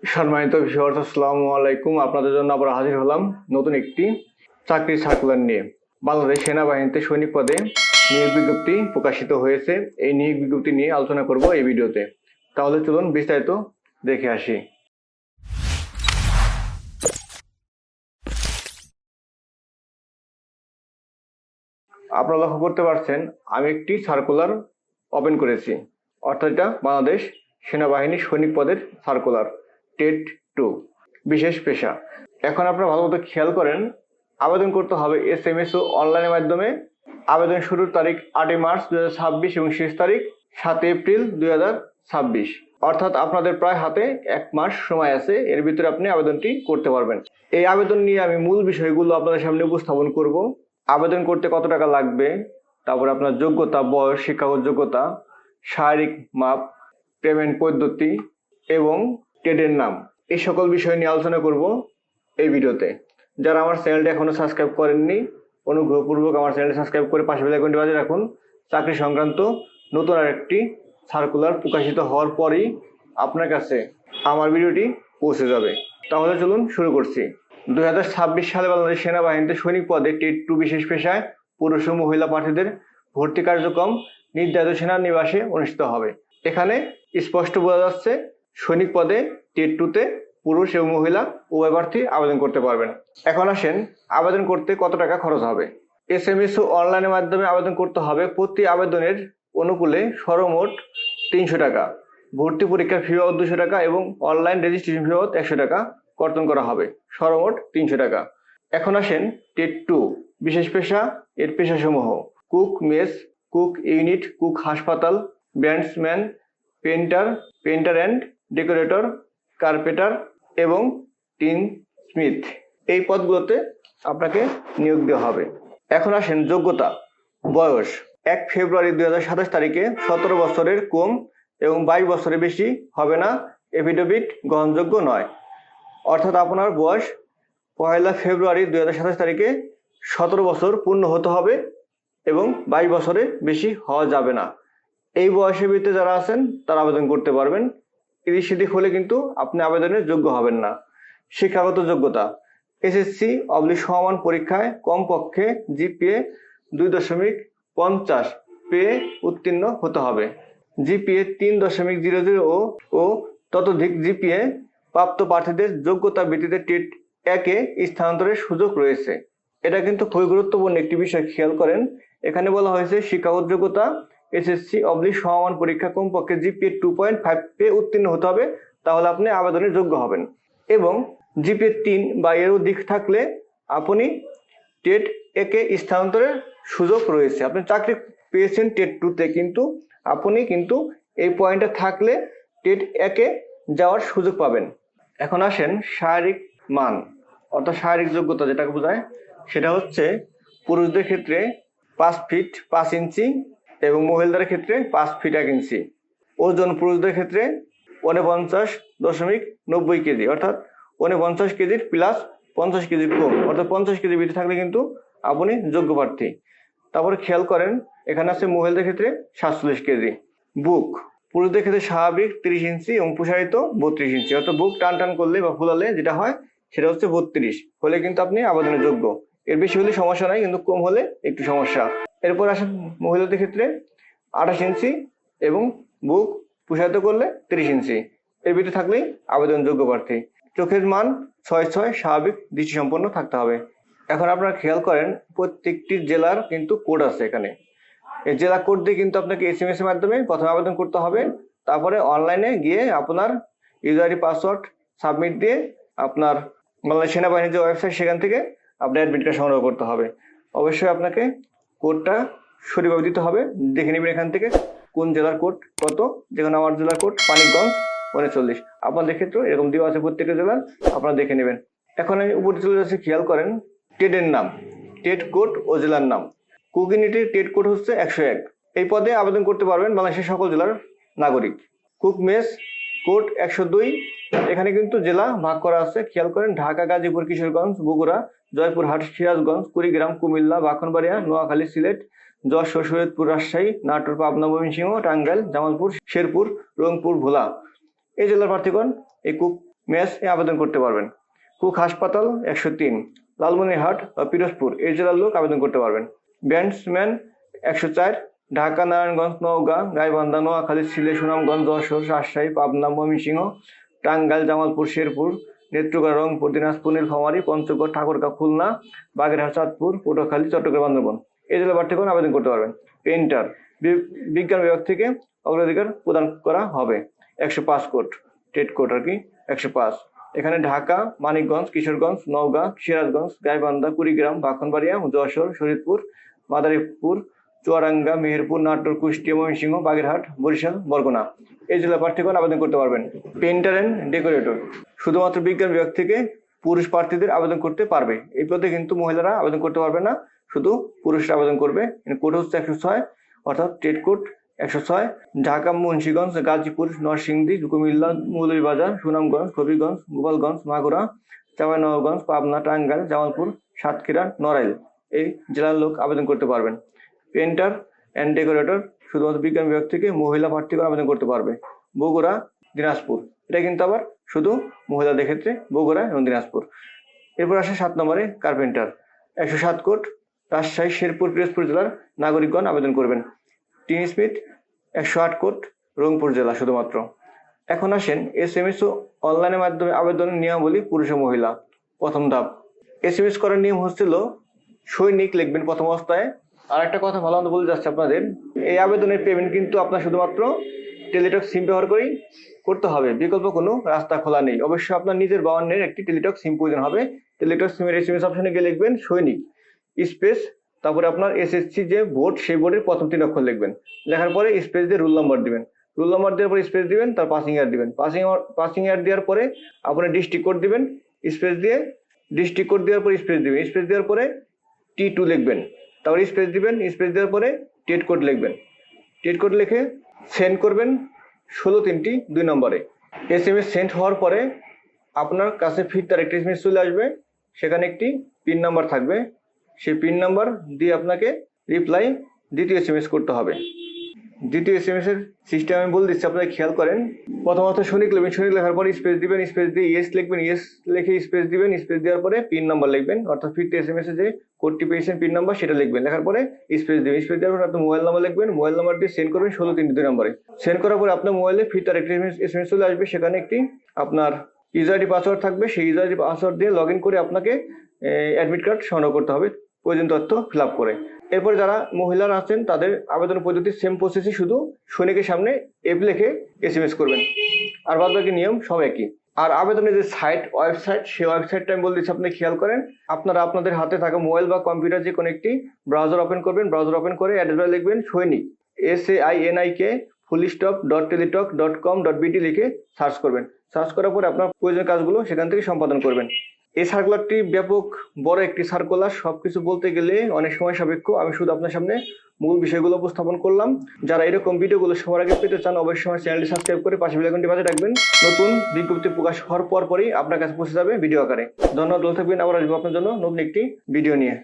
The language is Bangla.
সম্মানিত ভিউয়ার্স, আসসালামু আলাইকুম। আপনাদের জন্য আবার হাজির হলাম নতুন একটি চাকরির সার্কুলার নিয়ে। বাংলাদেশ সেনাবাহিনীতে সৈনিক পদে নিয়োগ বিজ্ঞপ্তি প্রকাশিত হয়েছে। এই নিয়োগ বিজ্ঞপ্তি নিয়ে আলোচনা করব এই ভিডিওতে। তাহলে চলুন বিস্তারিত দেখে আসি। আপনারা লক্ষ্য করতে পারছেন আমি একটি সার্কুলার ওপেন করেছি, অর্থাৎ এটা বাংলাদেশ সেনাবাহিনী সৈনিক পদের সার্কুলার টেট 2 বিশেষ পেশা। এখন আপনারা ভালো মতো খেয়াল করেন, আবেদন করতে হবে SMS ও অনলাইনের মাধ্যমে। আবেদন শুরুর তারিখ 8 মার্চ 2026 এবং শেষ তারিখ 7 এপ্রিল 2026, অর্থাৎ আপনাদের প্রায় হাতে 1 মাস সময় আছে। এর ভিতরে আপনি আবেদনটি করতে পারবেন। এই আবেদন নিয়ে আমি মূল বিষয়গুলো আপনাদের সামনে উপস্থাপন করব। আবেদন করতে কত টাকা লাগবে, তারপর আপনার যোগ্যতা, বয়স, শিক্ষাগত যোগ্যতা, শারীরিক মাপ, পেমেন্ট পদ্ধতি এবং ট্রেডের নাম, এই সকল বিষয় নিয়ে আলোচনা করব এই ভিডিওতে। যারা আমার চ্যানেলটি এখনো সাবস্ক্রাইব করেননি, অনুগ্রহপূর্বক আমার চ্যানেলটি সাবস্ক্রাইব করে পাশে বেল আইকনটি বাজিয়ে রাখুন। চাকরি সংক্রান্ত নতুন আরেকটি সার্কুলার প্রকাশিত হওয়ার পরেই আপনার কাছে আমার ভিডিওটি পৌঁছে যাবে। তাহলে চলুন শুরু করছি। 2026 সালে বাংলাদেশ সেনাবাহিনীতে সৈনিক পদে টেট 2 বিশেষ পেশায় পুরুষ ও মহিলা প্রার্থীদের ভর্তি কার্যক্রম নির্ধারিত সেনানিবাসে অনুষ্ঠিত হবে। এখানে স্পষ্ট বোঝা যাচ্ছে সৈনিক পদে টেট 2-তে পুরুষ এবং মহিলা উভয় প্রার্থী আবেদন করতে পারবেন। এখন আসেন, আবেদন করতে কত টাকা খরচ হবে। SMS ও অনলাইনের মাধ্যমে আবেদন করতে হবে। প্রতি আবেদনের অনুকূলে সর্বমোট 300 টাকা, ভর্তি পরীক্ষার ফি বাবদ 200 টাকা এবং অনলাইন রেজিস্ট্রেশন ফি বাবদ 100 টাকা কর্তন করা হবে, সর্বমোট 300 টাকা। এখন আসেন টেট 2 বিশেষ পেশা এর পেশাসমূহ: cook mess, cook unit, cook হাসপাতাল, bandsman, painter and decorator, carpenter এবং টিন স্মিথ, এই পদগুলোতে আপনাকে নিয়োগ দেওয়া হবে। এখন আসেন যোগ্যতা। বয়স 1 ফেব্রুয়ারি 2027 তারিখে 17 বছরের কম এবং 22 বছরের বেশি হবে না, এফিডেভিট গ্রহণযোগ্য নয়। অর্থাৎ আপনার বয়স 1 ফেব্রুয়ারি 2027 তারিখে 17 বছর পূর্ণ হতে হবে এবং 22 বছরের বেশি হওয়া যাবে না। এই বয়সের ভিতরে যারা আছেন তারা আবেদন করতে পারবেন। এদিক সেদিক হলে কিন্তু আপনি আবেদনের যোগ্য হবেন না। শিক্ষাগত যোগ্যতা: SSC সমমান পরীক্ষায় কমপক্ষে GPA 2.50 পেয়ে উত্তীর্ণ হতে হবে। GPA 3.00 ও ততোধিক GPA প্রাপ্ত প্রার্থীদের যোগ্যতা ভিত্তিতে টেট 1-এ স্থানান্তরের সুযোগ রয়েছে। এটা কিন্তু খুবই গুরুত্বপূর্ণ একটি বিষয়, খেয়াল করেন। এখানে বলা হয়েছে শিক্ষাগত যোগ্যতা SSC সমমান পরীক্ষা কমপক্ষে GPA 2.5 পেয়ে উত্তীর্ণ হতে হবে, তাহলে আপনি আবেদনের যোগ্য হবেন। এবং GPA 3 বা এর অধিক থাকলে আপনি টেট 1-এ স্থানান্তরের সুযোগ রয়েছে। আপনি চাকরি পেয়েছেন টেট 2-তে, কিন্তু আপনি কিন্তু এই পয়েন্টে থাকলে টেট 1-এ যাওয়ার সুযোগ পাবেন। এখন আসেন শারীরিক মান, অর্থাৎ শারীরিক যোগ্যতা যেটাকে বোঝায়, সেটা হচ্ছে পুরুষদের ক্ষেত্রে 5 ফিট 5 ইঞ্চি এবং মহিলাদের ক্ষেত্রে 5 ফিট 1 ইঞ্চি। ওজন পুরুষদের ক্ষেত্রে 49.90 কেজি, অর্থাৎ 49 কেজির প্লাস 50 কেজি কম, অর্থাৎ 50 কেজি বেশি থাকলে কিন্তু আপনি যোগ্য প্রার্থী। তারপরে খেয়াল করেন, এখানে আছে মহিলাদের ক্ষেত্রে 47 কেজি। বুক পুরুষদের ক্ষেত্রে স্বাভাবিক 30 ইঞ্চি এবং প্রসারিত 32 ইঞ্চি, অর্থাৎ বুক টান করলে বা ফুলালে যেটা হয় সেটা হচ্ছে 32 হলে কিন্তু আপনি আবেদনের যোগ্য। এর বেশি হলে সমস্যা নাই, কিন্তু কম হলে একটু সমস্যা। এরপর আসেন মহিলাদের ক্ষেত্রে 28 ইঞ্চি এবং বুক প্রসারিত করলে 30 ইঞ্চি, এর ভিতরে থাকলেই আবেদন যোগ্য প্রার্থী। চোখের মান 6.6 স্বাভাবিক দৃষ্টি সম্পন্ন থাকতে হবে। এখন আপনারা খেয়াল করেন, প্রত্যেকটি জেলার কিন্তু কোড আছে এখানে। এই জেলা কোড দিয়ে কিন্তু আপনাকে SMS এর মাধ্যমে প্রথমে আবেদন করতে হবে। তারপরে অনলাইনে গিয়ে আপনার ইউজার আইডি পাসওয়ার্ড সাবমিট দিয়ে আপনার বাংলাদেশ সেনাবাহিনীর যে ওয়েবসাইট, সেখান থেকে আপনার অ্যাডমিট কার্ড সংগ্রহ করতে হবে। অবশ্যই আপনাকে কোডটা সঠিকভাবে দিতে হবে। দেখে নেবেন এখান থেকে কোন জেলার কোড কত। যেখানে আমার জেলার কোড মানিকগঞ্জ 39, আপনাদের ক্ষেত্রে এরকম দেওয়া আছে প্রত্যেকটা জেলার, আপনারা দেখে নেবেন। এখন আমি উপরে চলে যাচ্ছি, খেয়াল করেন টেটের নাম, টেট কোড ও জেলার নাম। কুক ইউনিটের টেট কোড হচ্ছে 101। এই পদে আবেদন করতে পারবেন বাংলাদেশের সকল জেলার নাগরিক। কুক মেস কোড 102। এখানে কিন্তু জেলা ভাগ করা আছে, খেয়াল করেন ঢাকা, গাজীপুর, কিশোরগঞ্জ, বগুড়া, জয়পুরহাট, সিরাজগঞ্জ, কুড়িগ্রাম, কুমিল্লা, ব্রাহ্মণবাড়িয়া, নোয়াখালী, সিলেট, যশোর, শরীয়তপুর, রাজশাহী, নাটোর, পাবনা, ময়মনসিংহ, টাঙ্গাইল, জামালপুর, শেরপুর, রংপুর, ভোলা, এই জেলার প্রার্থীগণ এই কুক মেস এ আবেদন করতে পারবেন। কুক হাসপাতাল 103, লালমনিরহাট বা পিরোজপুর এই জেলার লোক আবেদন করতে পারবেন। ব্যাটসম্যান 104, ঢাকা, নারায়ণগঞ্জ, নওগাঁ, গাইবান্ধা, নোয়াখালী, সিলেট, সুনামগঞ্জ, যশোর, রাজশাহী, পাবনা, ময়মনসিংহ, টাঙ্গাইল, জামালপুর, শেরপুর, নেত্রকোনা, রংপুর, দিনাজপুর, নীলফামারী, পঞ্চগড়, ঠাকুরগাঁও, খুলনা, বাগেরহাট, চাঁদপুর, পটুয়াখালী, চট্টগ্রাম, বান্দরবান এই জেলা প্রার্থীগণ আবেদন করতে পারবেন। পেইন্টার বিজ্ঞান বিভাগ থেকে অগ্রাধিকার প্রদান করা হবে। 105 কোট, টেট কোট আর কি 105। এখানে ঢাকা, মানিকগঞ্জ, কিশোরগঞ্জ, নওগাঁ, সিরাজগঞ্জ, গাইবান্ধা, কুড়িগ্রাম, ব্রাহ্মণবাড়িয়া, যশোর, শরীয়তপুর, মাদারীপুর, চুয়াডাঙ্গা, মেহেরপুর, নাটোর, কুষ্টিয়া, ময়মনসিংহ, বাগেরহাট, বরিশাল, বরগুনা এই জেলা প্রার্থীগণ আবেদন করতে পারবেন। পেইন্টার এন্ড ডেকোরেটর শুধুমাত্র বিজ্ঞান বিভাগ থেকে পুরুষ প্রার্থীদের আবেদন করতে পারবে। এই পদে কিন্তু মহিলারা আবেদন করতে পারবে না, শুধু পুরুষরা আবেদন করবে। কোড হচ্ছে 106, অর্থাৎ টেট কোড 106। ঢাকা, মুন্সিগঞ্জ, গাজীপুর, নরসিংদী, কুমিল্লা, মৌলভীবাজার, সুনামগঞ্জ, হবিগঞ্জ, গোপালগঞ্জ, মাগুরা, চাঁপাইনবাবগঞ্জ, পাবনা, টাঙ্গাইল, জামালপুর, সাতক্ষীরা, নড়াইল এই জেলার লোক আবেদন করতে পারবেন। পেইন্টার অ্যান্ড ডেকোরেটর শুধুমাত্র বিজ্ঞান বিভাগ থেকে মহিলা প্রার্থীগণ আবেদন করতে পারবে। বগুড়া, দিনাজপুর এটা কিন্তু আবার শুধু মহিলাদের ক্ষেত্রে, বগুড়া এবং দিনাজপুর। এরপর আসে 7 নম্বরে কার্পেন্টার 107 কোট, রাজশাহী, শেরপুর, পিরোজপুর জেলার নাগরিকগণ আবেদন করবেন। টিন স্মিথ 108 কোট, রংপুর জেলা শুধুমাত্র। এখন আসেন SMS ও অনলাইনের মাধ্যমে আবেদনের নিয়মাবলী পুরুষ ও মহিলা। প্রথম ধাপ, SMS করার নিয়ম হচ্ছিল সৈনিক লিখবেন প্রথম অবস্থায়। আর একটা কথা ভালো মতো বলে যাচ্ছে আপনাদের, এই আবেদনের পেমেন্ট কিন্তু আপনার শুধুমাত্র টেলিটক সিম ব্যবহার করেই করতে হবে, বিকল্প কোনো রাস্তা খোলা নেই। অবশ্যই আপনার নিজের বাউন্নের একটি টেলিটক সিম প্রয়োজন হবে। টেলিটক সিমের SMS অপশনে গিয়ে লিখবেন সৈনিক স্পেস, তারপরে আপনার SSC যে বোর্ড সেই বোর্ডের প্রথম 3 অক্ষর লিখবেন। লেখার পরে স্পেস দিয়ে রোল নাম্বার দিবেন, রোল নাম্বার দেওয়ার পরে স্পেস দিবেন, তার পাসিং ইয়ার দিবেন, পাসিং ইয়ার দেওয়ার পরে আপনার ডিস্ট্রিক্ট কোড দিবেন, স্পেস দিয়ে ডিস্ট্রিক্ট কোড দেওয়ার পরে স্পেস দিবেন, স্পেস দেওয়ার পরে T2 লিখবেন, তারপরে স্পেস দিবেন, স্পেস দেওয়ার পরে টেট কোড লিখবেন, টেট কোড লিখে সেন্ড করবেন 16-3 2 নম্বরে। SMS সেন্ড হওয়ার পরে আপনার কাছে ফির তার একটি SMS চলে আসবে, সেখানে একটি পিন নাম্বার থাকবে। সেই পিন নাম্বার দিয়ে আপনাকে রিপ্লাই দ্বিতীয় SMS করতে হবে। দ্বিতীয় SMS এর সিস্টেম আমি বলে দিচ্ছি, আপনারা খেয়াল করেন। প্রথমত সৈনিক লিখবেন, সৈনিক লেখার পরে স্পেস দিবেন, স্পেস দিয়ে ইয়েস লিখবেন, ইয়েস লিখে স্পেস দিবেন, স্পেস দেওয়ার পরে পিন নাম্বার লিখবেন, অর্থাৎ ফিরতে SMS এ যে কোডটি পেয়েছেন পিন নাম্বার সেটা লিখবেন, লেখার পরে স্পেস দিবেন, স্পেস দেওয়ার পরে আপনার মোবাইল নাম্বার লিখবেন, মোবাইল নাম্বার দিয়ে সেন্ড করবেন 16-3 2 নম্বরে। সেন্ড করার পরে আপনার মোবাইলে ফির তার একটি SMS চলে আসবে, সেখানে একটি আপনার ইউজার আইডি পাসওয়ার্ড থাকবে। সেই ইউজার আইডি পাসওয়ার্ড দিয়ে লগ ইন করে আপনাকে অ্যাডমিট কার্ড সংগ্রহ করতে হবে প্রয়োজনীয় তথ্য ফিল আপ করে। এরপরে যারা মহিলারা আছেন তাদের আবেদন পদ্ধতি সেম প্রসেসই, শুধু সৈনিকের সামনে এফ লিখে SMS করবেন, আর বাদ বাকি নিয়ম সব একই। আর আবেদনের যে ওয়েবসাইট সেই ওয়েবসাইটটা আমি বলে দিচ্ছি, আপনি খেয়াল করেন। আপনারা আপনাদের হাতে থাকা মোবাইল বা কম্পিউটার যে কোনো একটি ব্রাউজার ওপেন করবেন, ব্রাউজার ওপেন করে অ্যাড্রেস লিখবেন সৈনিক SAINIK.teletalk.com.bt লিখে সার্চ করবেন। সার্চ করার পরে আপনার প্রয়োজনীয় কাজগুলো সেখান থেকে সম্পাদন করবেন। এই সার্কুলারটি ব্যাপক বড় একটি সার্কুলার, সবকিছু বলতে গেলে অনেক সময় সাপেক্ষ। আমি শুধু আপনার সামনে মূল বিষয়গুলো উপস্থাপন করলাম। যারা এরকম ভিডিওগুলো সবার আগে পেতে চান অবশ্যই আমার চ্যানেলটি সাবস্ক্রাইব করে পাশে বেল আইকনটি বাজিয়ে রাখবেন। নতুন বিজ্ঞপ্তি প্রকাশ হওয়ার পরই আপনার কাছে পৌঁছে যাবে ভিডিও আকারে। ধন্যবাদ, ভালো থাকবেন। আবার আসবো আপনার জন্য নতুন একটি ভিডিও নিয়ে।